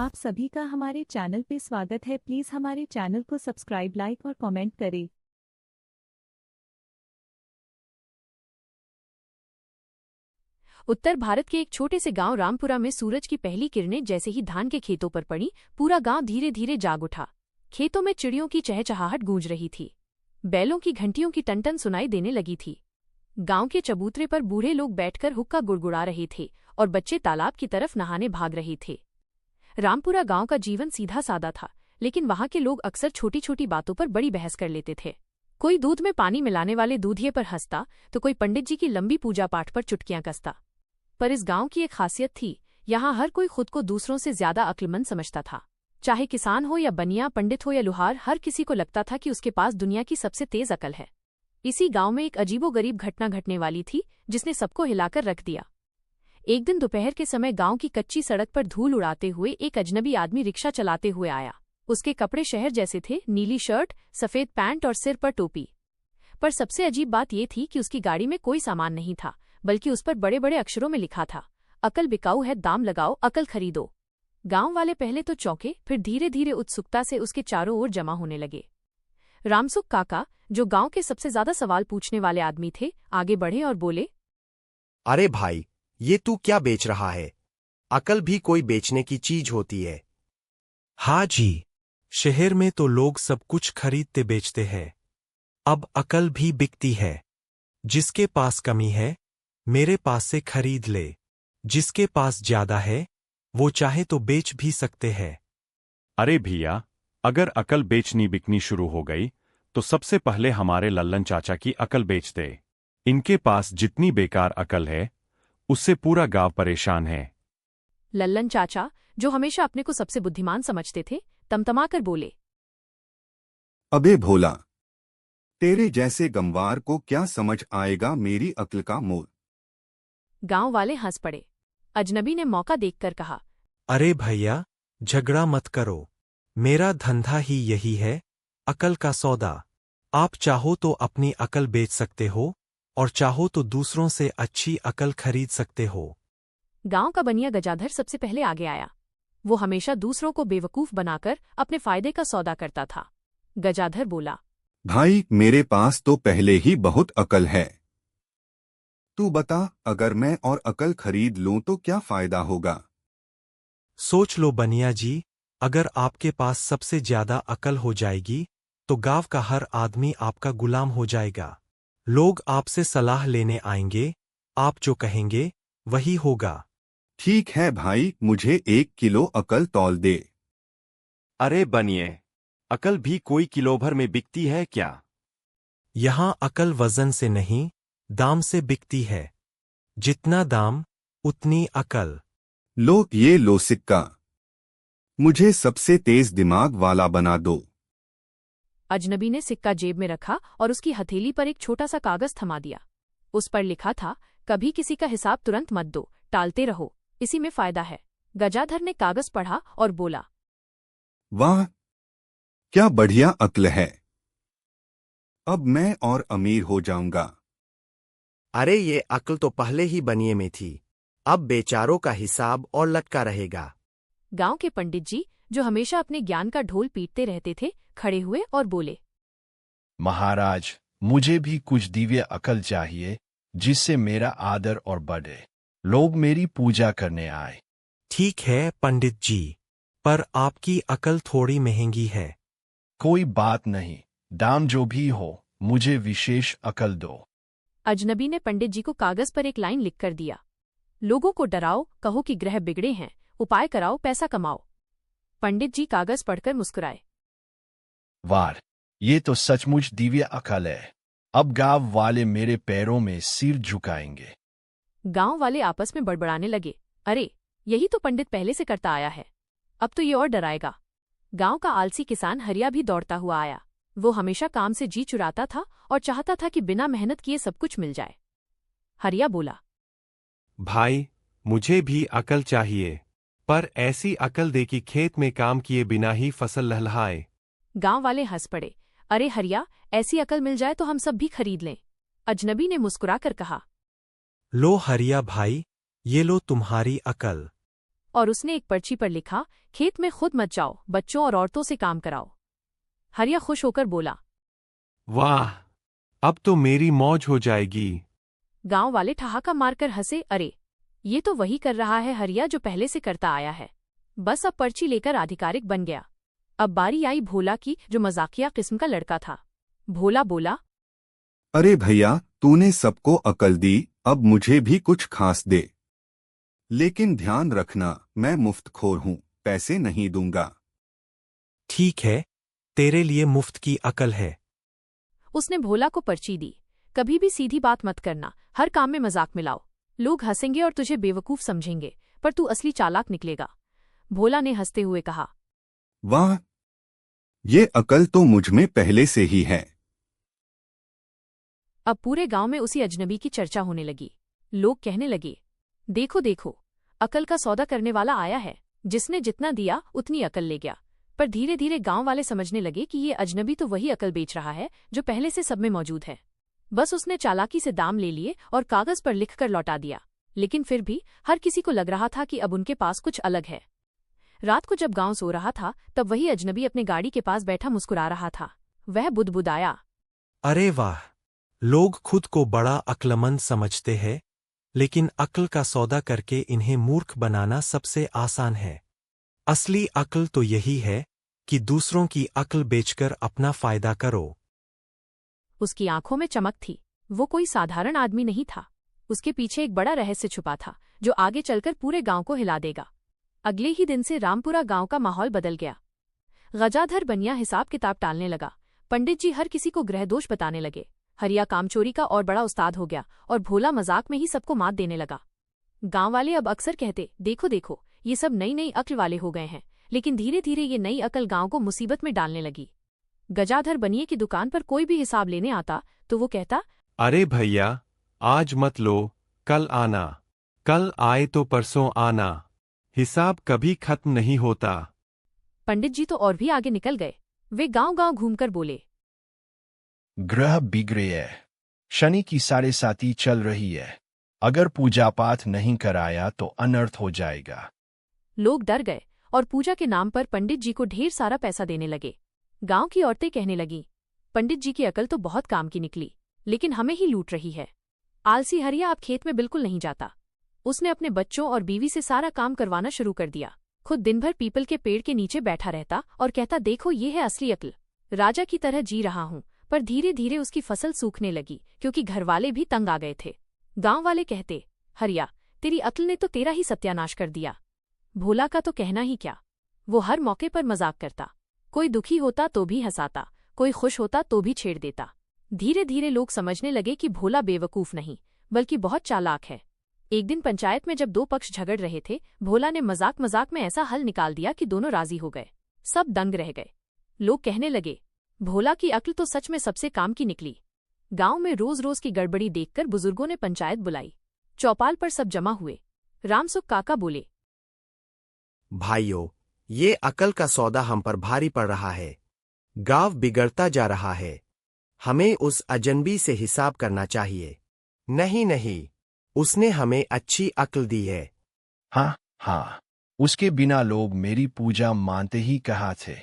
आप सभी का हमारे चैनल पे स्वागत है। प्लीज़ हमारे चैनल को सब्सक्राइब, लाइक और कमेंट करें। उत्तर भारत के एक छोटे से गांव रामपुरा में सूरज की पहली किरणें जैसे ही धान के खेतों पर पड़ी, पूरा गांव धीरे धीरे जाग उठा। खेतों में चिड़ियों की चहचहाहट गूंज रही थी। बैलों की घंटियों की टनटन सुनाई देने लगी थी। गांव के चबूतरे पर बूढ़े लोग बैठकर हुक्का गुड़गुड़ा रहे थे और बच्चे तालाब की तरफ नहाने भाग रहे थे। रामपुरा गांव का जीवन सीधा सादा था, लेकिन वहां के लोग अक्सर छोटी छोटी बातों पर बड़ी बहस कर लेते थे। कोई दूध में पानी मिलाने वाले दूधिये पर हंसता तो कोई पंडित जी की लंबी पूजा पाठ पर चुटकियां कसता। पर इस गांव की एक खासियत थी, यहाँ हर कोई खुद को दूसरों से ज्यादा अक्लमंद समझता था। चाहे किसान हो या बनिया, पंडित हो या लुहार, हर किसी को लगता था कि उसके पास दुनिया की सबसे तेज अकल है। इसी गांव में एक अजीबोगरीब घटना घटने वाली थी, जिसने सबको हिलाकर रख दिया। एक दिन दोपहर के समय गांव की कच्ची सड़क पर धूल उड़ाते हुए एक अजनबी आदमी रिक्शा चलाते हुए आया। उसके कपड़े शहर जैसे थे, नीली शर्ट, सफेद पैंट और सिर पर टोपी। पर सबसे अजीब बात यह थी कि उसकी गाड़ी में कोई सामान नहीं था, बल्कि उस पर बड़े बड़े अक्षरों में लिखा था, अकल बिकाऊ है, दाम लगाओ, अकल खरीदो। गांव वाले पहले तो चौंके, फिर धीरे धीरे उत्सुकता से उसके चारों ओर जमा होने लगे। रामसुख काका, जो गांव के सबसे ज्यादा सवाल पूछने वाले आदमी थे, आगे बढ़े और बोले, अरे भाई, ये तू क्या बेच रहा है? अकल भी कोई बेचने की चीज होती है। हाँ जी, शहर में तो लोग सब कुछ खरीदते बेचते हैं। अब अकल भी बिकती है। जिसके पास कमी है, मेरे पास से खरीद ले। जिसके पास ज्यादा है, वो चाहे तो बेच भी सकते हैं। अरे भैया, अगर अकल बेचनी बिकनी शुरू हो गई तो सबसे पहले हमारे लल्लन चाचा की अकल बेच दे। इनके पास जितनी बेकार अकल है, उससे पूरा गांव परेशान है। लल्लन चाचा, जो हमेशा अपने को सबसे बुद्धिमान समझते थे, तमतमाकर बोले, अबे भोला, तेरे जैसे गंवार को क्या समझ आएगा मेरी अक्ल का मोल। गांव वाले हंस पड़े। अजनबी ने मौका देखकर कहा, अरे भैया, झगड़ा मत करो। मेरा धंधा ही यही है, अकल का सौदा। आप चाहो तो अपनी अकल बेच सकते हो और चाहो तो दूसरों से अच्छी अकल खरीद सकते हो। गांव का बनिया गजाधर सबसे पहले आगे आया। वो हमेशा दूसरों को बेवकूफ बनाकर अपने फायदे का सौदा करता था। गजाधर बोला, भाई, मेरे पास तो पहले ही बहुत अकल है। तू बता, अगर मैं और अकल खरीद लूं तो क्या फायदा होगा? सोच लो बनिया जी, अगर आपके पास सबसे ज्यादा अकल हो जाएगी तो गांव का हर आदमी आपका गुलाम हो जाएगा। लोग आपसे सलाह लेने आएंगे, आप जो कहेंगे वही होगा। ठीक है भाई, मुझे 1 किलो अकल तौल दे। अरे बनिए, अकल भी कोई किलो भर में बिकती है क्या? यहां अकल वजन से नहीं, दाम से बिकती है। जितना दाम, उतनी अकल। ये लो सिक्का। मुझे सबसे तेज दिमाग वाला बना दो। अजनबी ने सिक्का जेब में रखा और उसकी हथेली पर एक छोटा सा कागज थमा दिया। उस पर लिखा था, कभी किसी का हिसाब तुरंत मत दो, टालते रहो, इसी में फायदा है। गजाधर ने कागज पढ़ा और बोला, वाह, क्या बढ़िया अक्ल है। अब मैं और अमीर हो जाऊंगा। अरे ये अक्ल तो पहले ही बनिए में थी, अब बेचारों का हिसाब और लटका रहेगा। गांव के पंडित जी, जो हमेशा अपने ज्ञान का ढोल पीटते रहते थे, खड़े हुए और बोले, महाराज, मुझे भी कुछ दिव्य अकल चाहिए, जिससे मेरा आदर और बढ़े, लोग मेरी पूजा करने आए। ठीक है पंडित जी, पर आपकी अकल थोड़ी महंगी है। कोई बात नहीं, दाम जो भी हो, मुझे विशेष अकल दो। अजनबी ने पंडित जी को कागज पर एक लाइन लिखकर दिया, लोगों को डराओ, कहो कि ग्रह बिगड़े हैं, उपाय कराओ, पैसा कमाओ। पंडित जी कागज पढ़कर मुस्कुराए। वाह, ये तो सचमुच दिव्य अकल है। अब गांव वाले मेरे पैरों में सिर झुकाएंगे। गांव वाले आपस में बड़बड़ाने लगे, अरे यही तो पंडित पहले से करता आया है, अब तो ये और डराएगा। गांव का आलसी किसान हरिया भी दौड़ता हुआ आया। वो हमेशा काम से जी चुराता था और चाहता था कि बिना मेहनत किए सब कुछ मिल जाए। हरिया बोला, भाई, मुझे भी अकल चाहिए, पर ऐसी अकल दे कि खेत में काम किए बिना ही फसल लहलहाए। गांव वाले हंस पड़े, अरे हरिया, ऐसी अकल मिल जाए तो हम सब भी खरीद लें। अजनबी ने मुस्कुराकर कहा, लो हरिया भाई, ये लो तुम्हारी अकल। और उसने एक पर्ची पर लिखा, खेत में खुद मत जाओ, बच्चों और औरतों से काम कराओ। हरिया खुश होकर बोला, वाह, अब तो मेरी मौज हो जाएगी। गांव वाले ठहाका मारकर हंसे, अरे ये तो वही कर रहा है हरिया जो पहले से करता आया है, बस अब पर्ची लेकर आधिकारिक बन गया। अब बारी आई भोला की, जो मजाकिया किस्म का लड़का था। भोला बोला, अरे भैया, तूने सबको अकल दी, अब मुझे भी कुछ खास दे। लेकिन ध्यान रखना, मैं मुफ्तखोर हूँ, पैसे नहीं दूंगा। ठीक है, तेरे लिए मुफ्त की अकल है। उसने भोला को पर्ची दी, कभी भी सीधी बात मत करना, हर काम में मजाक मिलाओ, लोग हंसेंगे और तुझे बेवकूफ समझेंगे, पर तू असली चालाक निकलेगा। भोला ने हंसते हुए कहा, वाह, ये अकल तो मुझ में पहले से ही है। अब पूरे गांव में उसी अजनबी की चर्चा होने लगी। लोग कहने लगे, देखो देखो, अकल का सौदा करने वाला आया है, जिसने जितना दिया उतनी अकल ले गया। पर धीरे धीरे गांव वाले समझने लगे कि ये अजनबी तो वही अकल बेच रहा है जो पहले से सब में मौजूद है। बस उसने चालाकी से दाम ले लिए और कागज पर लिखकर लौटा दिया, लेकिन फिर भी हर किसी को लग रहा था कि अब उनके पास कुछ अलग है। रात को जब गांव सो रहा था, तब वही अजनबी अपने गाड़ी के पास बैठा मुस्कुरा रहा था। वह बुदबुदाया, अरे वाह, लोग खुद को बड़ा अक्लमंद समझते हैं, लेकिन अक्ल का सौदा करके इन्हें मूर्ख बनाना सबसे आसान है। असली अक्ल तो यही है कि दूसरों की अक्ल बेचकर अपना फायदा करो। उसकी आंखों में चमक थी। वो कोई साधारण आदमी नहीं था, उसके पीछे एक बड़ा रहस्य छुपा था जो आगे चलकर पूरे गांव को हिला देगा। अगले ही दिन से रामपुरा गांव का माहौल बदल गया। गजाधर बनिया हिसाब किताब टालने लगा, पंडित जी हर किसी को ग्रहदोष बताने लगे, हरिया कामचोरी का और बड़ा उस्ताद हो गया और भोला मजाक में ही सबको मात देने लगा। गांव वाले अब अक्सर कहते, देखो देखो, ये सब नई नई अक्ल वाले हो गए हैं। लेकिन धीरे धीरे ये नई अकल गांव को मुसीबत में डालने लगी। गजाधर बनिए की दुकान पर कोई भी हिसाब लेने आता तो वो कहता, अरे भैया, आज मत लो, कल आना, कल आए तो परसों आना, हिसाब कभी खत्म नहीं होता। पंडित जी तो और भी आगे निकल गए। वे गांव गांव घूमकर बोले, ग्रह बिगड़े है, शनि की 7.5 चल रही है, अगर पूजा पाठ नहीं कराया तो अनर्थ हो जाएगा। लोग डर गए और पूजा के नाम पर पंडित जी को ढेर सारा पैसा देने लगे। गांव की औरतें कहने लगीं, पंडित जी की अकल तो बहुत काम की निकली, लेकिन हमें ही लूट रही है। आलसी हरिया अब खेत में बिल्कुल नहीं जाता। उसने अपने बच्चों और बीवी से सारा काम करवाना शुरू कर दिया। खुद दिन भर पीपल के पेड़ के नीचे बैठा रहता और कहता, देखो ये है असली अक्ल, राजा की तरह जी रहा हूं। पर धीरे धीरे उसकी फसल सूखने लगी, क्योंकि घरवाले भी तंग आ गए थे। गांव वाले कहते, हरिया, तेरी अक्ल ने तो तेरा ही सत्यानाश कर दिया। भोला का तो कहना ही क्या, वो हर मौके पर मजाक करता, कोई दुखी होता तो भी हंसाता, कोई खुश होता तो भी छेड़ देता। धीरे धीरे लोग समझने लगे कि भोला बेवकूफ नहीं बल्कि बहुत चालाक है। एक दिन पंचायत में जब दो पक्ष झगड़ रहे थे, भोला ने मजाक मजाक में ऐसा हल निकाल दिया कि दोनों राजी हो गए। सब दंग रह गए। लोग कहने लगे, भोला की अक्ल तो सच में सबसे काम की निकली। गांव में रोज रोज की गड़बड़ी देखकर बुजुर्गों ने पंचायत बुलाई। चौपाल पर सब जमा हुए। रामसुख काका बोले, भाइयों, ये अकल का सौदा हम पर भारी पड़ रहा है। गांव बिगड़ता जा रहा है। हमें उस अजनबी से हिसाब करना चाहिए। नहीं नहीं, उसने हमें अच्छी अक्ल दी है। हाँ, उसके बिना लोग मेरी पूजा मानते ही कहा थे।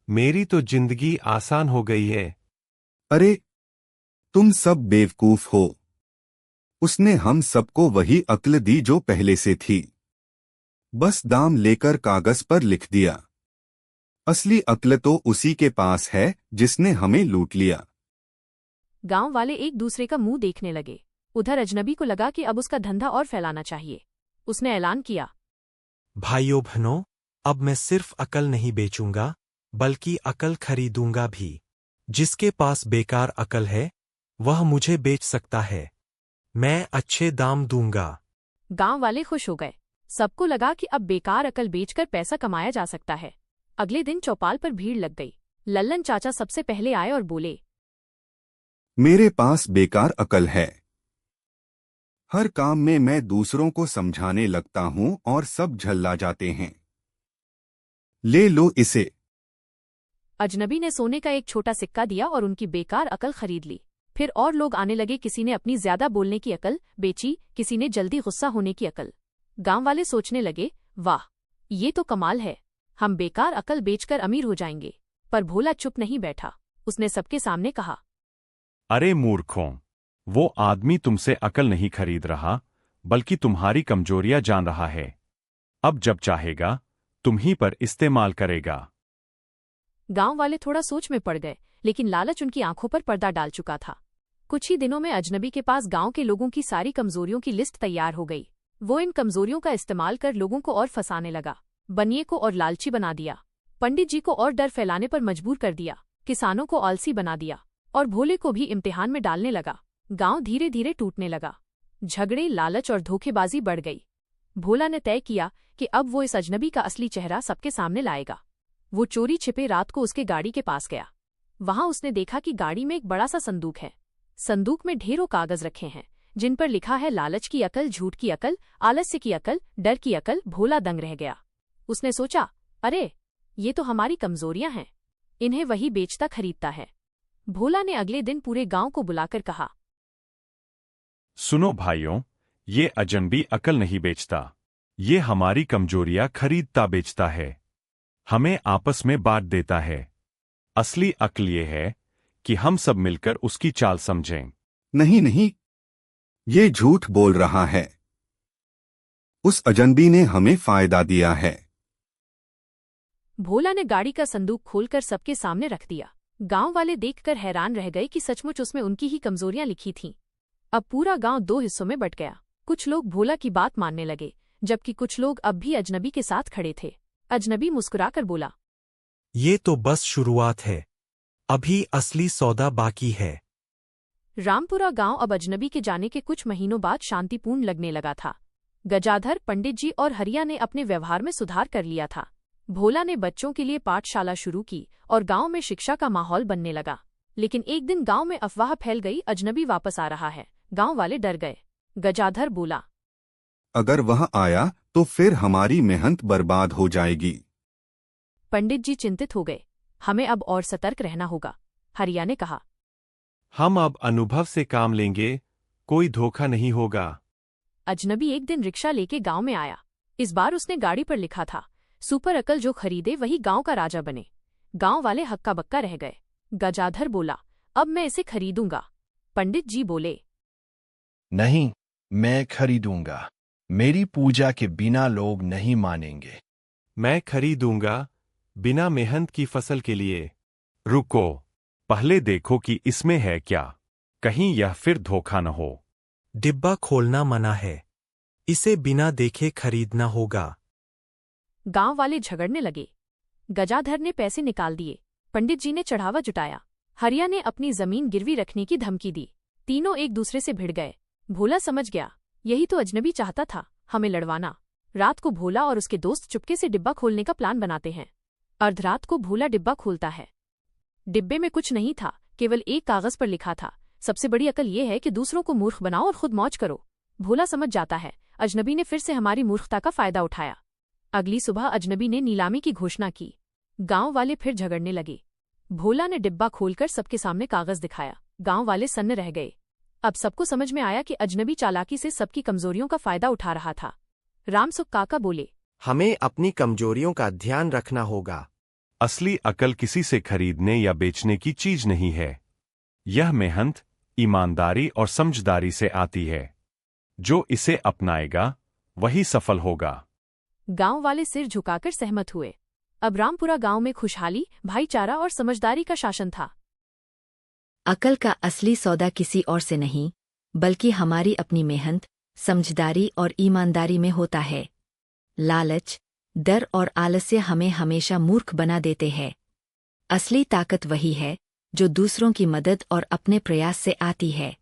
मेरी तो जिंदगी आसान हो गई है। अरे, तुम सब बेवकूफ हो। उसने हम सबको वही अक्ल दी जो पहले से थी, बस दाम लेकर कागज पर लिख दिया। असली अक्ल तो उसी के पास है जिसने हमें लूट लिया। गांव वाले एक दूसरे का मुंह देखने लगे। उधर अजनबी को लगा कि अब उसका धंधा और फैलाना चाहिए। उसने ऐलान किया, भाइयों बहनों, अब मैं सिर्फ अकल नहीं बेचूंगा बल्कि अकल खरीदूंगा भी। जिसके पास बेकार अकल है वह मुझे बेच सकता है। मैं अच्छे दाम दूंगा। गांव वाले खुश हो गए। सबको लगा कि अब बेकार अकल बेचकर पैसा कमाया जा सकता है। अगले दिन चौपाल पर भीड़ लग गई। लल्लन चाचा सबसे पहले आए और बोले, मेरे पास बेकार अकल है। हर काम में मैं दूसरों को समझाने लगता हूं और सब झल्ला जाते हैं। ले लो इसे। अजनबी ने सोने का एक छोटा सिक्का दिया और उनकी बेकार अकल खरीद ली। फिर और लोग आने लगे। किसी ने अपनी ज्यादा बोलने की अकल बेची, किसी ने जल्दी गुस्सा होने की अकल। गांव वाले सोचने लगे, वाह, ये तो कमाल है। हम बेकार अकल बेचकर अमीर हो जाएंगे। पर भोला चुप नहीं बैठा। उसने सबके सामने कहा, अरे मूर्खों, वो आदमी तुमसे अकल नहीं खरीद रहा, बल्कि तुम्हारी कमजोरियां जान रहा है। अब जब चाहेगा तुम ही पर इस्तेमाल करेगा। गांव वाले थोड़ा सोच में पड़ गए, लेकिन लालच उनकी आंखों पर पर्दा डाल चुका था। कुछ ही दिनों में अजनबी के पास गांव के लोगों की सारी कमजोरियों की लिस्ट तैयार हो गई। वो इन कमजोरियों का इस्तेमाल कर लोगों को और फंसाने लगा। बनिए को और लालची बना दिया, पंडित जी को और डर फैलाने पर मजबूर कर दिया, किसानों को आलसी बना दिया और भोले को भी इम्तिहान में डालने लगा। गांव धीरे धीरे टूटने लगा। झगड़े, लालच और धोखेबाजी बढ़ गई। भोला ने तय किया कि अब वो इस अजनबी का असली चेहरा सबके सामने लाएगा। वो चोरी छिपे रात को उसके गाड़ी के पास गया। वहां उसने देखा कि गाड़ी में एक बड़ा सा संदूक है। संदूक में ढेरों कागज रखे हैं, जिन पर लिखा है लालच की अकल, झूठ की अकल, आलस्य की अकल, डर की अकल। भोला दंग रह गया। उसने सोचा, अरे ये तो हमारी कमजोरियां हैं, इन्हें वही बेचता खरीदता है। भोला ने अगले दिन पूरे गांव को बुलाकर कहा, सुनो भाइयों, ये अजनबी अकल नहीं बेचता, ये हमारी कमजोरियां खरीदता बेचता है, हमें आपस में बांट देता है। असली अक्ल ये है कि हम सब मिलकर उसकी चाल समझें। नहीं नहीं, ये झूठ बोल रहा है। उस अजनबी ने हमें फायदा दिया है। भोला ने गाड़ी का संदूक खोलकर सबके सामने रख दिया। गांव वाले देखकर हैरान रह गए कि सचमुच उसमें उनकी ही कमजोरियां लिखी थीं। अब पूरा गांव दो हिस्सों में बंट गया। कुछ लोग भोला की बात मानने लगे, जबकि कुछ लोग अब भी अजनबी के साथ खड़े थे। अजनबी मुस्कुराकर बोला, ये तो बस शुरुआत है, अभी असली सौदा बाकी है। रामपुरा गांव अब अजनबी के जाने के कुछ महीनों बाद शांतिपूर्ण लगने लगा था। गजाधर, पंडित जी और हरिया ने अपने व्यवहार में सुधार कर लिया था। भोला ने बच्चों के लिए पाठशाला शुरू की और गांव में शिक्षा का माहौल बनने लगा। लेकिन एक दिन गांव में अफवाह फैल गई, अजनबी वापस आ रहा है। गांव वाले डर गए। गजाधर बोला, अगर वह आया तो फिर हमारी मेहनत बर्बाद हो जाएगी। पंडित जी चिंतित हो गए। हमें अब और सतर्क रहना होगा। हरिया ने कहा, हम अब अनुभव से काम लेंगे, कोई धोखा नहीं होगा। अजनबी एक दिन रिक्शा लेके गांव में आया। इस बार उसने गाड़ी पर लिखा था, सुपर अकल जो खरीदे वही गांव का राजा बने। गांव वाले हक्का बक्का रह गए। गजाधर बोला, अब मैं इसे खरीदूंगा। पंडित जी बोले, नहीं, मैं खरीदूंगा। मेरी पूजा के बिना लोग नहीं मानेंगे। मैं खरीदूंगा, बिना मेहनत की फसल के लिए। रुको, पहले देखो कि इसमें है क्या, कहीं यह फिर धोखा न हो। डिब्बा खोलना मना है, इसे बिना देखे खरीदना होगा। गांव वाले झगड़ने लगे। गजाधर ने पैसे निकाल दिए। पंडित जी ने चढ़ावा जुटाया। हरिया ने अपनी जमीन गिरवी रखने की धमकी दी। तीनों एक दूसरे से भिड़ गए। भोला समझ गया, यही तो अजनबी चाहता था, हमें लड़वाना। रात को भोला और उसके दोस्त चुपके से डिब्बा खोलने का प्लान बनाते हैं। अर्धरात को भोला डिब्बा खोलता है। डिब्बे में कुछ नहीं था, केवल एक कागज पर लिखा था, सबसे बड़ी अकल यह है कि दूसरों को मूर्ख बनाओ और खुद मौज करो। भोला समझ जाता है, अजनबी ने फिर से हमारी मूर्खता का फायदा उठाया। अगली सुबह अजनबी ने नीलामी की घोषणा की। गांव वाले फिर झगड़ने लगे। भोला ने डिब्बा खोलकर सबके सामने कागज दिखाया। गांव वाले सन्न रह गए। अब सबको समझ में आया कि अजनबी चालाकी से सबकी कमजोरियों का फायदा उठा रहा था। रामसुख काका बोले, हमें अपनी कमजोरियों का ध्यान रखना होगा। असली अकल किसी से खरीदने या बेचने की चीज नहीं है। यह मेहनत, ईमानदारी और समझदारी से आती है। जो इसे अपनाएगा वही सफल होगा। गांव वाले सिर झुकाकर सहमत हुए। अब रामपुरा गांव में खुशहाली, भाईचारा और समझदारी का शासन था। अकल का असली सौदा किसी और से नहीं, बल्कि हमारी अपनी मेहनत, समझदारी और ईमानदारी में होता है। लालच, डर और आलस्य हमें हमेशा मूर्ख बना देते हैं। असली ताकत वही है जो दूसरों की मदद और अपने प्रयास से आती है।